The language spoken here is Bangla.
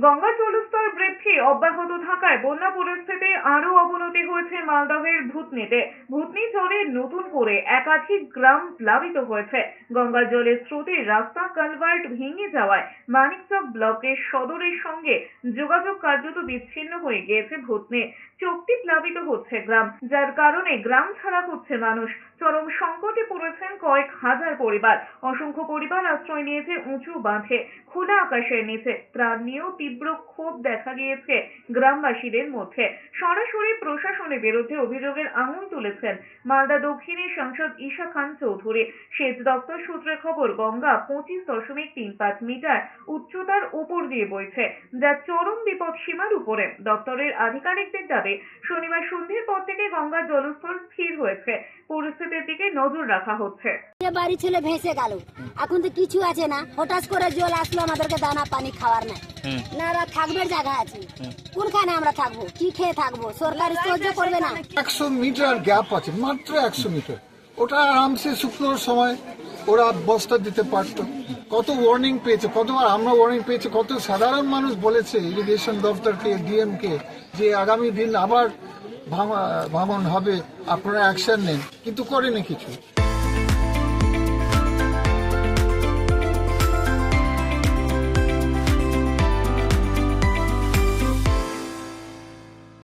গঙ্গা জলস্তর বৃদ্ধি অব্যাহত থাকায় বন্যা পরিস্থিতি আরো অবনতি হয়েছে মালদহের ভূতনিতে। ভূতনি জলে নতুন করে একাধিক গ্রাম প্লাবিত হয়েছে। গঙ্গা জলের স্রোতে রাস্তা কালভার্ট ভেঙে যাওয়ায় মানিকচক ব্লকের সদরের সঙ্গে যোগাযোগ কার্যত বিচ্ছিন্ন হয়ে গিয়েছে ভূতনি। চোখটি প্লাবিত হচ্ছে গ্রাম, যার কারণে গ্রাম ছাড়া হচ্ছে মানুষ। চরম সংকটে পড়েছেন কয়েক হাজার পরিবার। অসংখ্য পরিবার আশ্রয় নিয়েছে উঁচু বাঁধে, খোলা আকাশের নিচে। ত্রাণ নিয়েও তীব্র ক্ষোভ দেখা গিয়েছে গ্রামবাসীদের মধ্যে। সরাসরি প্রশাসনের বিরুদ্ধে অভিযোগের আঙুল তুলেছেন মালদা দক্ষিণের সাংসদ ঈশা খান চৌধুরী। সেচ দপ্তর সূত্রে খবর, গঙ্গা 25.35 মিটার উচ্চতার উপর দিয়ে বইছে, যা চরম বিপদ সীমার উপরে। দপ্তরের আধিকারিকদের দাবি, শনিবার সন্ধ্যের পর থেকে গঙ্গার জলস্তর স্থির হয়েছে। পরিস্থিতির দিকে নজর রাখা হচ্ছে। বাড়ি ছেলে ভেসে গেল, এখন তো কিছু আছে না। হঠাৎ করে জল আসলো, আমাদেরকে দানা পানি খাওয়ার নাই না, থাকবে জায়গা আছে কোনখানে আমরা থাকবো, কি খেয়ে থাকবো? সরকার সহ্য করবে না। 100 মিটার গ্যাপ আছে, মাত্র 100 মিটার। ওটা আরামসে শুকনোর সময় ওরা বস্তা দিতে পারতো। কত ওয়ার্নিং পেয়েছে, কতবার আমরা ওয়ার্নিং পেয়েছি, কত সাধারণ মানুষ বলেছে ইরিগেশন দপ্তরকে, ডিএম কে, যে আগামী দিন আবার ভাঙন হবে, আপনারা অ্যাকশন নেন, কিন্তু করেনি কিছু।